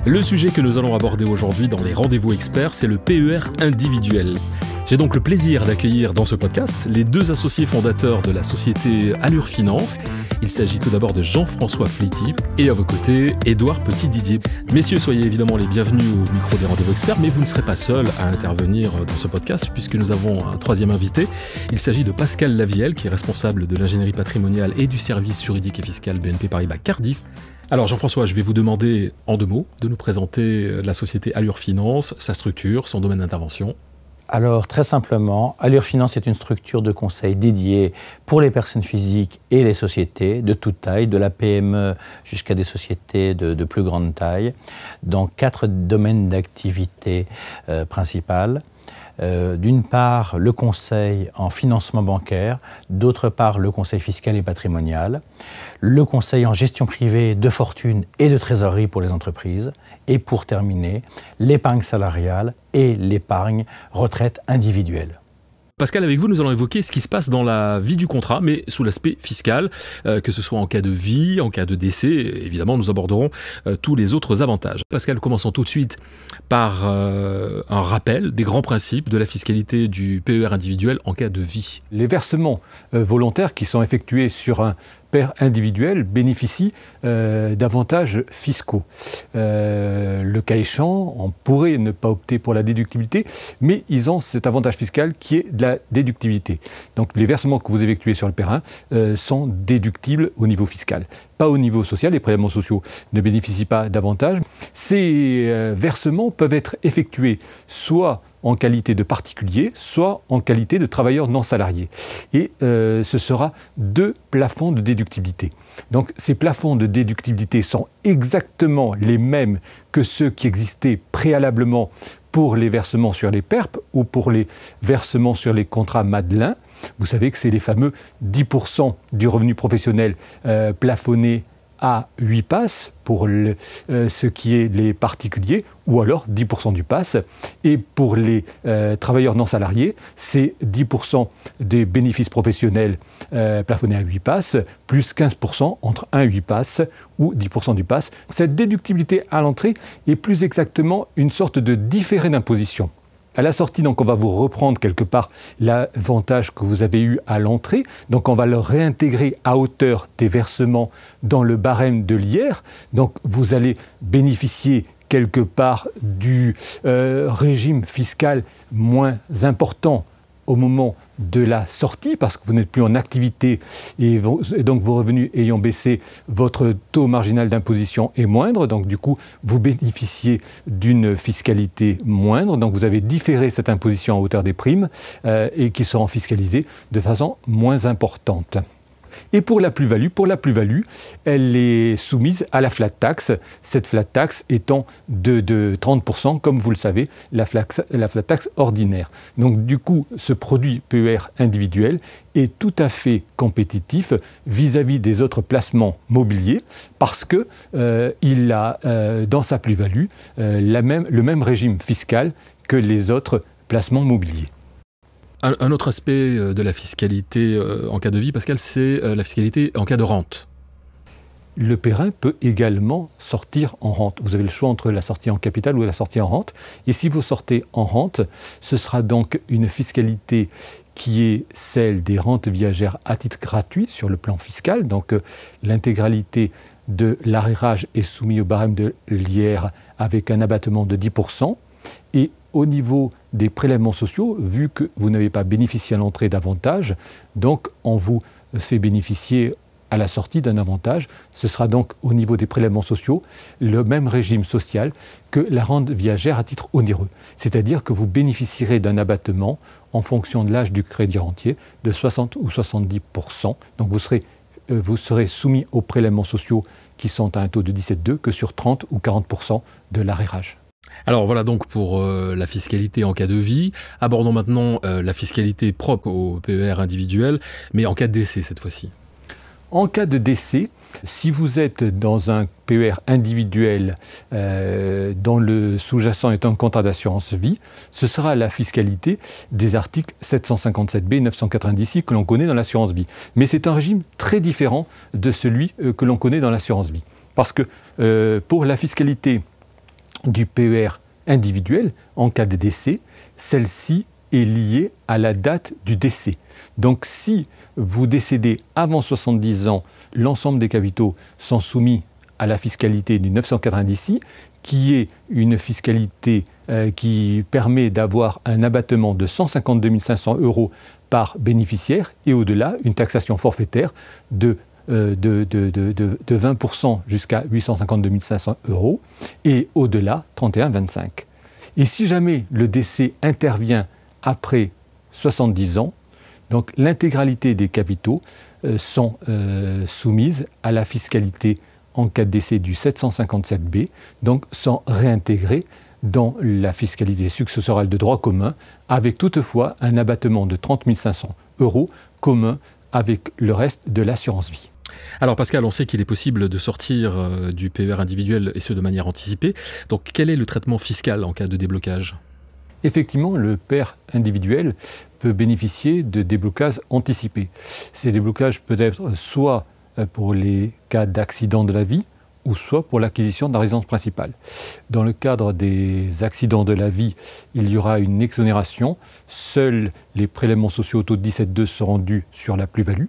Le sujet que nous allons aborder aujourd'hui dans les rendez-vous experts, c'est le PER individuel. J'ai donc le plaisir d'accueillir dans ce podcast les deux associés fondateurs de la société Allure Finance. Il s'agit tout d'abord de Jean-François Flity et à vos côtés, Édouard Petit-Didier. Messieurs, soyez évidemment les bienvenus au micro des rendez-vous experts, mais vous ne serez pas seuls à intervenir dans ce podcast puisque nous avons un troisième invité. Il s'agit de Pascal Lavielle, qui est responsable de l'ingénierie patrimoniale et du service juridique et fiscal BNP Paribas Cardiff. Alors Jean-François, je vais vous demander en deux mots de nous présenter la société Allure Finance, sa structure, son domaine d'intervention. Alors très simplement, Allure Finance est une structure de conseil dédiée pour les personnes physiques et les sociétés de toute taille, de la PME jusqu'à des sociétés de plus grande taille, dans 4 domaines d'activité principales. D'une part, le conseil en financement bancaire, d'autre part, le conseil fiscal et patrimonial, le conseil en gestion privée de fortune et de trésorerie pour les entreprises, et pour terminer, l'épargne salariale et l'épargne retraite individuelle. Pascal, avec vous, nous allons évoquer ce qui se passe dans la vie du contrat, mais sous l'aspect fiscal, que ce soit en cas de vie, en cas de décès. Évidemment, nous aborderons tous les autres avantages. Pascal, commençons tout de suite par un rappel des grands principes de la fiscalité du PER individuel en cas de vie. Les versements volontaires qui sont effectués sur un PER individuel bénéficient d'avantages fiscaux. Le cas échéant, on pourrait ne pas opter pour la déductibilité, mais ils ont cet avantage fiscal qui est de la déductibilité. Donc les versements que vous effectuez sur le PER 1 sont déductibles au niveau fiscal. Pas au niveau social, les prélèvements sociaux ne bénéficient pas d'avantages. Ces versements peuvent être effectués soit en qualité de particulier, soit en qualité de travailleur non salarié. Et ce sera 2 plafonds de déductibilité. Donc ces plafonds de déductibilité sont exactement les mêmes que ceux qui existaient préalablement pour les versements sur les PERP ou pour les versements sur les contrats Madelin. Vous savez que c'est les fameux 10% du revenu professionnel plafonné à 8 passes pour ce qui est les particuliers, ou alors 10% du pass. Et pour les travailleurs non salariés, c'est 10% des bénéfices professionnels plafonnés à 8 passes, plus 15% entre 1 et 8 passes, ou 10% du pass. Cette déductibilité à l'entrée est plus exactement une sorte de différé d'imposition. À la sortie, donc, on va vous reprendre quelque part l'avantage que vous avez eu à l'entrée. Donc, on va le réintégrer à hauteur des versements dans le barème de l'IR. Donc, vous allez bénéficier quelque part du régime fiscal moins important au moment de la sortie, parce que vous n'êtes plus en activité et donc vos revenus ayant baissé, votre taux marginal d'imposition est moindre, donc du coup vous bénéficiez d'une fiscalité moindre, donc vous avez différé cette imposition à hauteur des primes et qui seront fiscalisées de façon moins importante. Et pour la plus-value, elle est soumise à la flat tax, cette flat tax étant de 30%, comme vous le savez, la flat tax ordinaire. Donc du coup, ce produit PER individuel est tout à fait compétitif vis-à-vis des autres placements mobiliers parce qu'il a dans sa plus-value le même régime fiscal que les autres placements mobiliers. Un autre aspect de la fiscalité en cas de vie, Pascal, c'est la fiscalité en cas de rente. Le PER peut également sortir en rente. Vous avez le choix entre la sortie en capital ou la sortie en rente. Et si vous sortez en rente, ce sera donc une fiscalité qui est celle des rentes viagères à titre gratuit sur le plan fiscal. Donc l'intégralité de l'arrérage est soumise au barème de l'IR avec un abattement de 10%. Et au niveau des prélèvements sociaux, vu que vous n'avez pas bénéficié à l'entrée d'avantages, donc on vous fait bénéficier à la sortie d'un avantage. Ce sera donc au niveau des prélèvements sociaux le même régime social que la rente viagère à titre onéreux. C'est-à-dire que vous bénéficierez d'un abattement en fonction de l'âge du crédit rentier de 60 ou 70%. Donc vous serez soumis aux prélèvements sociaux qui sont à un taux de 17,2 que sur 30 ou 40% de l'arrérage. Alors voilà donc pour la fiscalité en cas de vie. Abordons maintenant la fiscalité propre au PER individuel, mais en cas de décès cette fois-ci. En cas de décès, si vous êtes dans un PER individuel dont le sous-jacent est un contrat d'assurance vie, ce sera la fiscalité des articles 757B et 990I que l'on connaît dans l'assurance vie. Mais c'est un régime très différent de celui que l'on connaît dans l'assurance vie. Parce que pour la fiscalité du PER individuel en cas de décès, celle-ci est liée à la date du décès. Donc si vous décédez avant 70 ans, l'ensemble des capitaux sont soumis à la fiscalité du 990i, qui est une fiscalité qui permet d'avoir un abattement de 152 500 € par bénéficiaire et au-delà, une taxation forfaitaire de 20% jusqu'à 852 500 € et au-delà 31,25. Et si jamais le décès intervient après 70 ans, donc l'intégralité des capitaux sont soumises à la fiscalité en cas de décès du 757B, donc sont réintégrés dans la fiscalité successorale de droit commun, avec toutefois un abattement de 30 500 € commun avec le reste de l'assurance vie. Alors Pascal, on sait qu'il est possible de sortir du PER individuel et ce de manière anticipée. Donc quel est le traitement fiscal en cas de déblocage ? Effectivement, le PER individuel peut bénéficier de déblocages anticipés. Ces déblocages peuvent être soit pour les cas d'accident de la vie, ou soit pour l'acquisition de la résidence principale. Dans le cadre des accidents de la vie, il y aura une exonération. Seuls les prélèvements sociaux au taux de 17,2 seront dus sur la plus-value.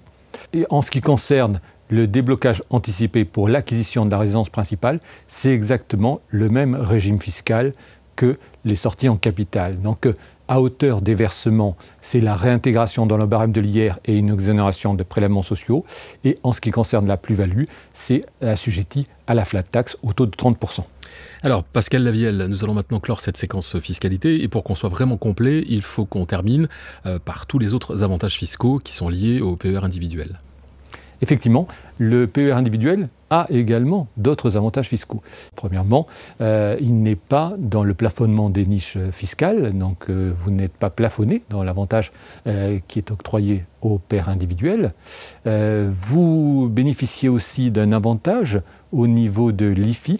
Et en ce qui concerne le déblocage anticipé pour l'acquisition de la résidence principale, c'est exactement le même régime fiscal que les sorties en capital. Donc, à hauteur des versements, c'est la réintégration dans le barème de l'IR et une exonération de prélèvements sociaux. Et en ce qui concerne la plus-value, c'est assujetti à la flat tax au taux de 30%. Alors, Pascal Lavielle, nous allons maintenant clore cette séquence fiscalité. Et pour qu'on soit vraiment complet, il faut qu'on termine par tous les autres avantages fiscaux qui sont liés au PER individuel. Effectivement, le PER individuel a également d'autres avantages fiscaux. Premièrement, il n'est pas dans le plafonnement des niches fiscales, donc vous n'êtes pas plafonné dans l'avantage qui est octroyé au PER individuel. Vous bénéficiez aussi d'un avantage au niveau de l'IFI,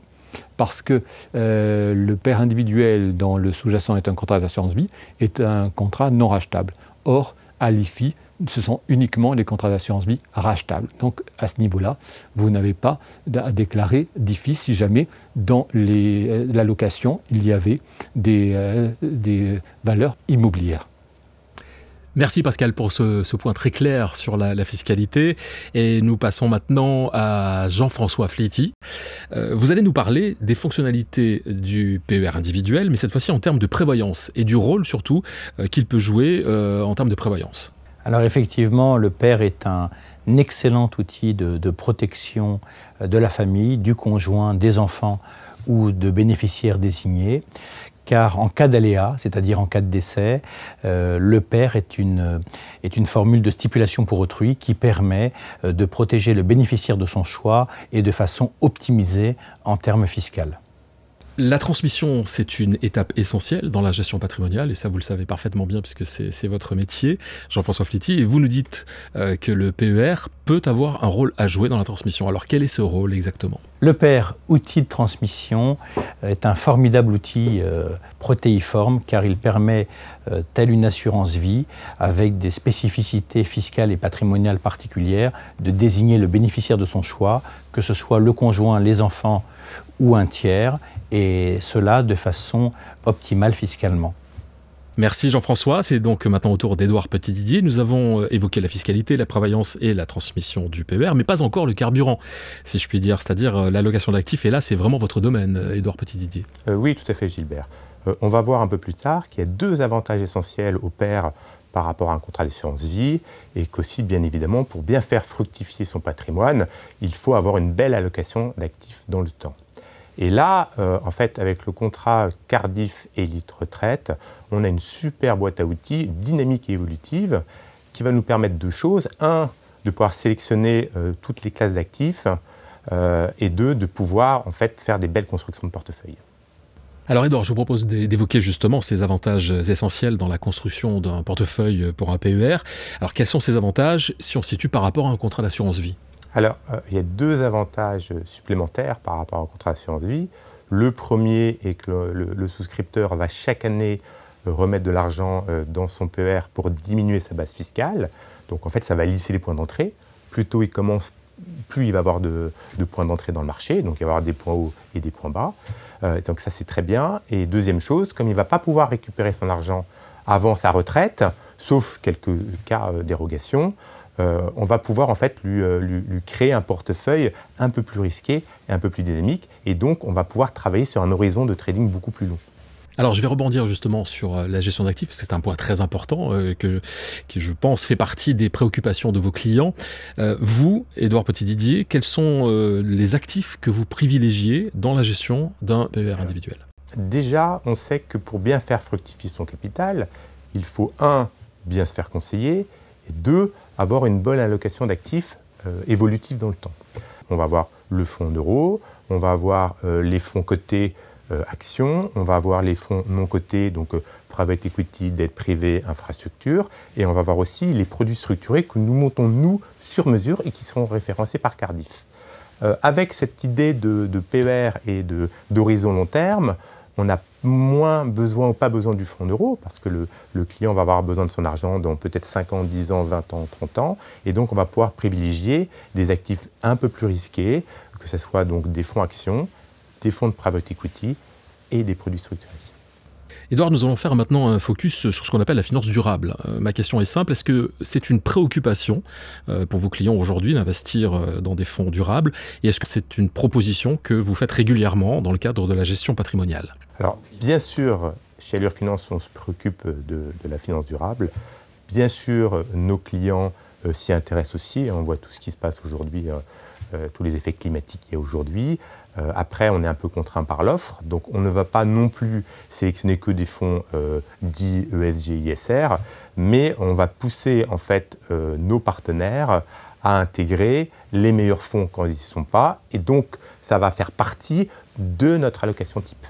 parce que le PER individuel dont le sous-jacent est un contrat d'assurance vie est un contrat non rachetable. Or, à l'IFI, ce sont uniquement les contrats d'assurance vie rachetables. Donc, à ce niveau-là, vous n'avez pas à déclarer d'IFI si jamais dans la location, il y avait des valeurs immobilières. Merci Pascal pour ce point très clair sur la fiscalité. Et nous passons maintenant à Jean-François Flity. Vous allez nous parler des fonctionnalités du PER individuel, mais cette fois-ci en termes de prévoyance et du rôle surtout qu'il peut jouer en termes de prévoyance. Alors effectivement, le PER est un excellent outil de protection de la famille, du conjoint, des enfants ou de bénéficiaires désignés. Car en cas d'aléa, c'est-à-dire en cas de décès, le PER est une formule de stipulation pour autrui qui permet de protéger le bénéficiaire de son choix et de façon optimisée en termes fiscaux. La transmission, c'est une étape essentielle dans la gestion patrimoniale, et ça vous le savez parfaitement bien puisque c'est votre métier, Jean-François Flity, et vous nous dites que le PER peut avoir un rôle à jouer dans la transmission. Alors quel est ce rôle exactement ? Le PER, outil de transmission, est un formidable outil protéiforme car il permet, telle une assurance vie, avec des spécificités fiscales et patrimoniales particulières, de désigner le bénéficiaire de son choix, que ce soit le conjoint, les enfants ou un tiers, et cela de façon optimale fiscalement. Merci Jean-François. C'est donc maintenant au tour d'Édouard Petit-Didier. Nous avons évoqué la fiscalité, la prévoyance et la transmission du PER, mais pas encore le carburant, si je puis dire, c'est-à-dire l'allocation d'actifs. Et là, c'est vraiment votre domaine, Édouard Petit-Didier. Oui, tout à fait, Gilbert. On va voir un peu plus tard qu'il y a deux avantages essentiels au PER par rapport à un contrat d'assurance vie, et qu'aussi, bien évidemment, pour bien faire fructifier son patrimoine, il faut avoir une belle allocation d'actifs dans le temps. Et là, en fait, avec le contrat Cardif Élite Retraite, on a une super boîte à outils dynamique et évolutive qui va nous permettre deux choses. Un, de pouvoir sélectionner toutes les classes d'actifs et deux, de pouvoir en fait faire des belles constructions de portefeuille. Alors Édouard, je vous propose d'évoquer justement ces avantages essentiels dans la construction d'un portefeuille pour un PER. Alors quels sont ces avantages si on se situe par rapport à un contrat d'assurance vie ? Alors, il y a deux avantages supplémentaires par rapport au contrat d'assurance vie. Le premier est que le souscripteur va chaque année remettre de l'argent dans son PER pour diminuer sa base fiscale. Donc en fait, ça va lisser les points d'entrée. Plus tôt il commence, plus il va avoir de points d'entrée dans le marché. Donc il va y avoir des points hauts et des points bas. Donc ça, c'est très bien. Et deuxième chose, comme il ne va pas pouvoir récupérer son argent avant sa retraite, sauf quelques cas dérogation, on va pouvoir en fait lui créer un portefeuille un peu plus risqué et un peu plus dynamique. Et donc, on va pouvoir travailler sur un horizon de trading beaucoup plus long. Alors, je vais rebondir justement sur la gestion d'actifs, parce que c'est un point très important qui, je pense, fait partie des préoccupations de vos clients. Vous, Édouard Petit-Didier, quels sont les actifs que vous privilégiez dans la gestion d'un PER individuel? Déjà, on sait que pour bien faire fructifier son capital, il faut, 1, bien se faire conseiller, et 2, avoir une bonne allocation d'actifs évolutifs dans le temps. On va avoir le fonds en euros, on va avoir les fonds cotés actions, on va avoir les fonds non cotés, donc private equity, dette privée, infrastructure, et on va avoir aussi les produits structurés que nous montons, nous, sur mesure et qui seront référencés par Cardif. Avec cette idée de PER et d'horizon long terme, on a moins besoin ou pas besoin du fonds en euros, parce que le client va avoir besoin de son argent dans peut-être 5 ans, 10 ans, 20 ans, 30 ans, et donc on va pouvoir privilégier des actifs un peu plus risqués, que ce soit donc des fonds actions, des fonds de private equity et des produits structurés. Édouard, nous allons faire maintenant un focus sur ce qu'on appelle la finance durable. Ma question est simple, est-ce que c'est une préoccupation pour vos clients aujourd'hui d'investir dans des fonds durables, et est-ce que c'est une proposition que vous faites régulièrement dans le cadre de la gestion patrimoniale? Alors, bien sûr, chez Allure Finance, on se préoccupe de la finance durable. Bien sûr, nos clients s'y intéressent aussi. On voit tout ce qui se passe aujourd'hui, tous les effets climatiques qu'il y a aujourd'hui. Après, on est un peu contraint par l'offre, donc on ne va pas non plus sélectionner que des fonds dits ESG, ISR, mais on va pousser en fait nos partenaires à intégrer les meilleurs fonds quand ils n'y sont pas, et donc ça va faire partie de notre allocation type.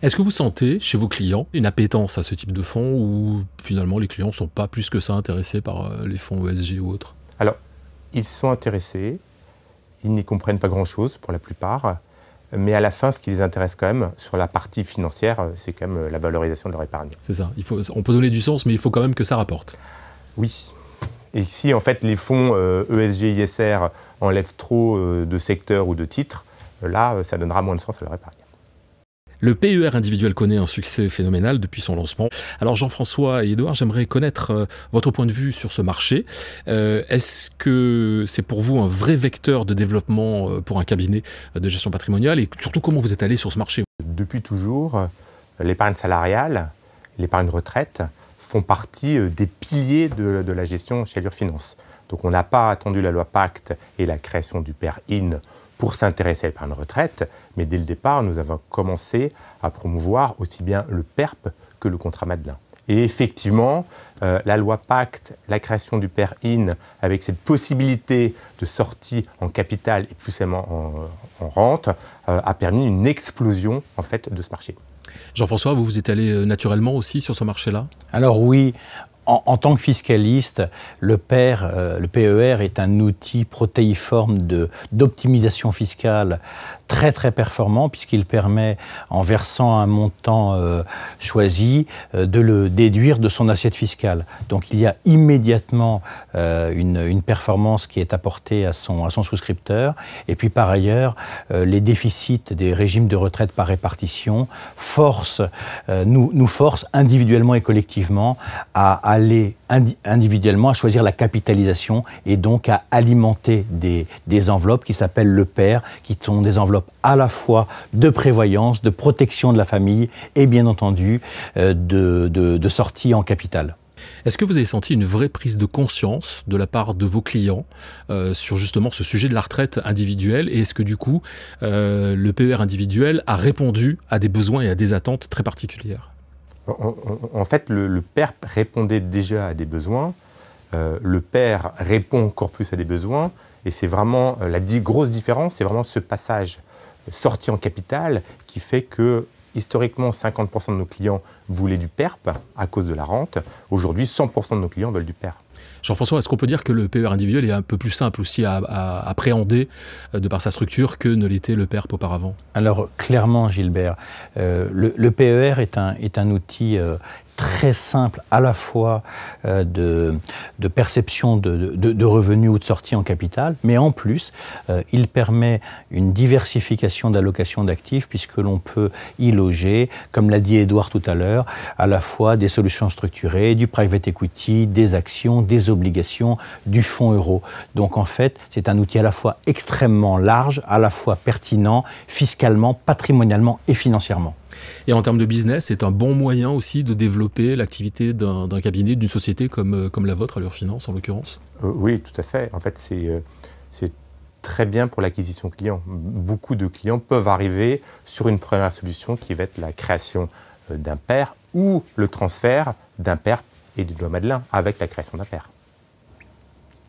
Est-ce que vous sentez chez vos clients une appétence à ce type de fonds, ou finalement les clients ne sont pas plus que ça intéressés par les fonds ESG ou autres? Alors, ils sont intéressés, ils n'y comprennent pas grand-chose pour la plupart, mais à la fin, ce qui les intéresse quand même, sur la partie financière, c'est quand même la valorisation de leur épargne. C'est ça, on peut donner du sens, mais il faut quand même que ça rapporte. Oui. Et si en fait les fonds ESG, ISR enlèvent trop de secteurs ou de titres, là, ça donnera moins de sens à leur épargne. Le PER individuel connaît un succès phénoménal depuis son lancement. Alors Jean-François et Édouard, j'aimerais connaître votre point de vue sur ce marché. Est-ce que c'est pour vous un vrai vecteur de développement pour un cabinet de gestion patrimoniale, et surtout comment vous êtes allé sur ce marché? Depuis toujours, l'épargne salariale, l'épargne retraite font partie des piliers de la gestion chez Allure Finance. Donc on n'a pas attendu la loi Pacte et la création du PER-IN pour s'intéresser à l'épargne retraite, mais dès le départ, nous avons commencé à promouvoir aussi bien le PERP que le contrat Madelin. Et effectivement, la loi Pacte, la création du PER-IN, avec cette possibilité de sortie en capital et plus seulement en rente, a permis une explosion en fait, de ce marché. Jean-François, vous vous êtes allé naturellement aussi sur ce marché-là? Alors oui. En tant que fiscaliste, le PER est un outil protéiforme d'optimisation fiscale très très performant, puisqu'il permet, en versant un montant choisi, de le déduire de son assiette fiscale. Donc il y a immédiatement une performance qui est apportée à son souscripteur. Et puis par ailleurs, les déficits des régimes de retraite par répartition nous forcent individuellement et collectivement à aller individuellement à choisir la capitalisation, et donc à alimenter des enveloppes qui s'appellent le PER, qui sont des enveloppes à la fois de prévoyance, de protection de la famille et bien entendu de sortie en capital. Est-ce que vous avez senti une vraie prise de conscience de la part de vos clients sur justement ce sujet de la retraite individuelle, et est-ce que du coup le PER individuel a répondu à des besoins et à des attentes très particulières? En fait, le PERP répondait déjà à des besoins. Le PER répond encore plus à des besoins. Et c'est vraiment la grosse différence, c'est vraiment ce passage sorti en capital qui fait que, historiquement, 50% de nos clients voulaient du PERP à cause de la rente. Aujourd'hui, 100% de nos clients veulent du PER. Jean-François, est-ce qu'on peut dire que le PER individuel est un peu plus simple aussi à appréhender de par sa structure que ne l'était le PERP auparavant? Alors clairement, Gilbert, le PER est un outil très simple à la fois de perception de revenus ou de sortie en capital, mais en plus, il permet une diversification d'allocation d'actifs puisque l'on peut y loger, comme l'a dit Édouard tout à l'heure, à la fois des solutions structurées, du private equity, des actions, des obligations, du fonds euro. Donc en fait, c'est un outil à la fois extrêmement large, à la fois pertinent, fiscalement, patrimonialement et financièrement. Et en termes de business, c'est un bon moyen aussi de développer l'activité d'un cabinet, d'une société comme la vôtre, Allure Finance en l'occurrence? Oui, tout à fait. En fait, c'est très bien pour l'acquisition client. Beaucoup de clients peuvent arriver sur une première solution qui va être la création d'un pair ou le transfert d'un pair et du doigt Madelin avec la création d'un pair.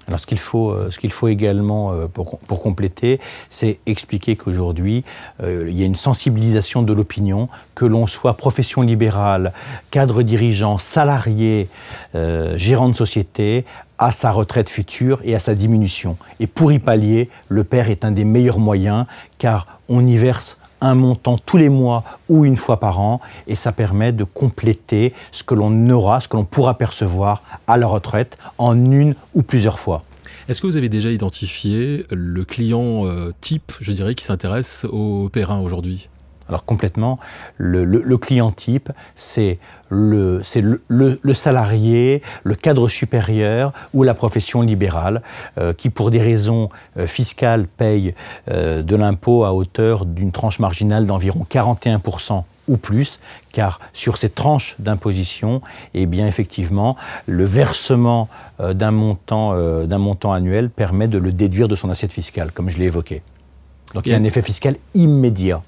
Alors ce qu'il faut également, pour compléter, c'est expliquer qu'aujourd'hui, il y a une sensibilisation de l'opinion, que l'on soit profession libérale, cadre dirigeant, salarié, gérant de société, à sa retraite future et à sa diminution. Et pour y pallier, le PER est un des meilleurs moyens, car on y verse un montant tous les mois ou une fois par an, et ça permet de compléter ce que l'on aura, ce que l'on pourra percevoir à la retraite en une ou plusieurs fois. Est-ce que vous avez déjà identifié le client type, je dirais, qui s'intéresse au PER1 aujourd'hui? Alors complètement, le client type, c'est le salarié, le cadre supérieur ou la profession libérale qui, pour des raisons fiscales, paye de l'impôt à hauteur d'une tranche marginale d'environ 41% ou plus, car sur ces tranches d'imposition, eh bien effectivement, le versement d'un montant annuel permet de le déduire de son assiette fiscale, comme je l'ai évoqué. Donc il y a un effet fiscal immédiat.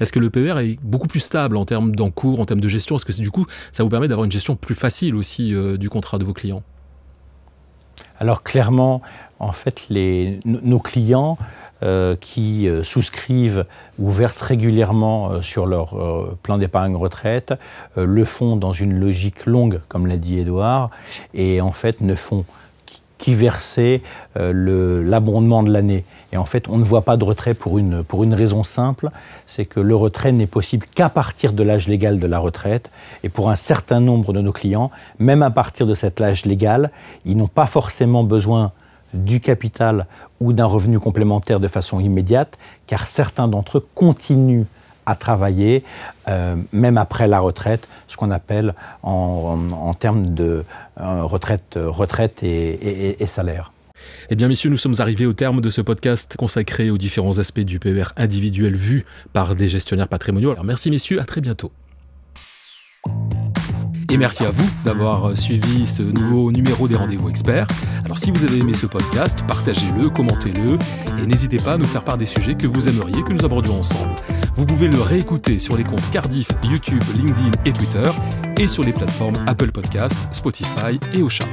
Est-ce que le PER est beaucoup plus stable en termes d'encours, en termes de gestion? Est-ce que du coup, ça vous permet d'avoir une gestion plus facile aussi du contrat de vos clients? Alors clairement, en fait, nos clients qui souscrivent ou versent régulièrement sur leur plan d'épargne retraite le font dans une logique longue, comme l'a dit Édouard, et en fait ne font qui verser l'abondement de l'année. Et en fait, on ne voit pas de retrait pour une raison simple, c'est que le retrait n'est possible qu'à partir de l'âge légal de la retraite. Et pour un certain nombre de nos clients, même à partir de cet âge légal, ils n'ont pas forcément besoin du capital ou d'un revenu complémentaire de façon immédiate, car certains d'entre eux continuent à travailler, même après la retraite, ce qu'on appelle en termes de retraite et salaire. Eh bien, messieurs, nous sommes arrivés au terme de ce podcast consacré aux différents aspects du PER individuel vu par des gestionnaires patrimoniaux. Alors, merci, messieurs, à très bientôt. Et merci à vous d'avoir suivi ce nouveau numéro des Rendez-vous Experts. Alors si vous avez aimé ce podcast, partagez-le, commentez-le et n'hésitez pas à nous faire part des sujets que vous aimeriez que nous abordions ensemble. Vous pouvez le réécouter sur les comptes Cardiff, YouTube, LinkedIn et Twitter et sur les plateformes Apple Podcasts, Spotify et Ocha.